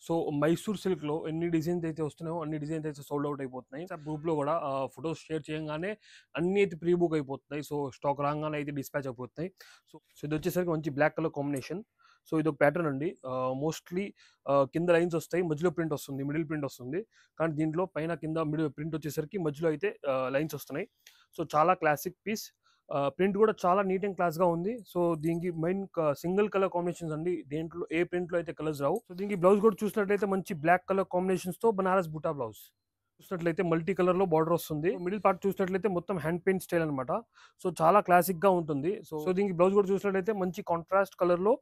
So Mysore సిల్క్‌లో ఎన్ని designs అయితే వస్తున్నాయో అన్ని డిజైన్స్ అయితే సోల్డ్ అవుట్ అయిపోతున్నాయి. వాట్సాప్ గ్రూప్‌లో గూడా ఫోటోస్ షేర్ చేయంగానే అన్నీ అయితే ప్రీ బుక్ అయిపోతున్నాయి. సో స్టాక్ రాంగానే అయితే డిస్పాచ్ అయిపోతున్నాయి. సో ఇదొచ్చేసరికి మంచి బ్లాక్ కలర్ కాంబినేషన్. సో ఇదొక ప్యాటర్న్ అండి. మోస్ట్‌లీ కింద లైన్స్ వస్తాయి. మధ్యలో ప్రింట్ వస్తుంది. మిడిల్ ప్రింట్ వస్తుంది. కానీ దీంట్లో పైన కింద ప్రింట్ వచ్చేసరికి మధ్యలో అయితే లైన్స్ వస్తున్నాయి. సో చాలా క్లాసిక్ పీస్. ప్రింట్ కూడా చాలా నీట్ అండ్ క్లాస్‌గా ఉంది. సో దీనికి మెయిన్ సింగిల్ కలర్ కాంబినేషన్స్ అండి. దేంట్లో ఏ ప్రింట్‌లో అయితే కలర్స్ రావు. సో దీనికి బ్లౌజ్ కూడా చూసినట్లయితే మంచి బ్లాక్ కలర్ కాంబినేషన్స్‌తో బనారస్ బుటా బ్లౌజ్. చూసినట్లయితే మల్టీ కలర్‌లో బార్డర్ వస్తుంది. మిడిల్ పార్ట్ చూసినట్లయితే మొత్తం హ్యాండ్ పెయింట్ స్టైల్ అన్నమాట. సో చాలా క్లాసిక్‌గా ఉంటుంది. సో దీనికి బ్లౌజ్ కూడా చూసినట్లయితే మంచి కాంట్రాస్ట్ కలర్‌లో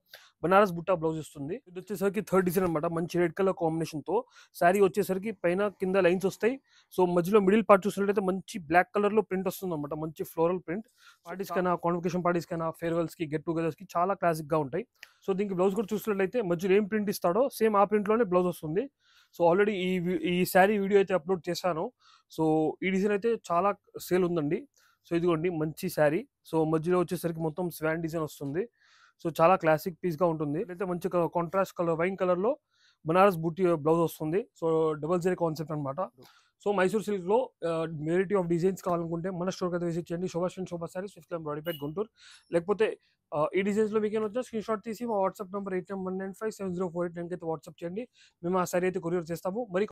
బనారస్ బుట్టా బ్లౌజ్ వస్తుంది. ఇదొచ్చేసరికి థర్డ్ డిజైన్ అన్నమాట. మంచి రెడ్ కలర్ కాంబినేషన్‌తో శారీ వచ్చేసరికి పైన కింద లైన్స్ వస్తాయి. సో మధ్యలో మిడిల్ పార్ట్ చూసినట్లయితే మంచి బ్లాక్ కలర్‌లో ప్రింట్ వస్తుందన్నమాట. మంచి ఫ్లోరల్ ప్రింట్. పార్టీస్‌కైనా, కాన్వకేషన్ పార్టీస్‌కైనా, ఫేర్‌వెల్స్‌కి, గెట్ టుగెదర్స్‌కి చాలా క్లాసిక్‌గా ఉంటాయి. సో దీనికి బ్లౌజ్ కూడా చూసినట్లయితే మధ్యలో ఏం ప్రింట్ ఇస్తాడో సేమ్ ఆ ప్రింట్‌లోనే బ్లౌజ్ వస్తుంది. సో ఆల్రెడీ ఈ శారీ వీడియో అయితే అప్‌లోడ్ చేశాను. సో ఈ డిజైన్ అయితే చాలా సేల్ ఉందండి. సో ఇదిగోండి మంచి శారీ. సో మధ్యలో వచ్చేసరికి మొత్తం స్వాన్ డిజైన్ వస్తుంది. సో చాలా క్లాసిక్ పీస్‌గా ఉంటుంది. అయితే మంచి కాంట్రాస్ట్ కలర్ వైన్ కలర్‌లో బనారస్ బూటీ బ్లౌజ్ వస్తుంది. సో డబుల్ జరీ కాన్సెప్ట్ అన్నమాట. సో మైసూర్ సిల్క్‌లో వెరైటీ ఆఫ్ డిజైన్స్ కావాలనుకుంటే మన స్టోర్‌కి అయితే విజిట్ చేయండి. శోభా సారీస్, ఫిఫ్త్ లైన్ బ్రాడీపేట్, గుంటూరు. లేకపోతే ఈ డిజైన్స్‌లో మీకేమైనా వచ్చినా స్క్రీన్‌షాట్ తీసి మా వాట్సాప్ నంబర్ 8919570489 కి అయితే వాట్సాప్ చేయండి. మేము ఆ సారీ అయితే కొరియర్ చేస్తాము. మరి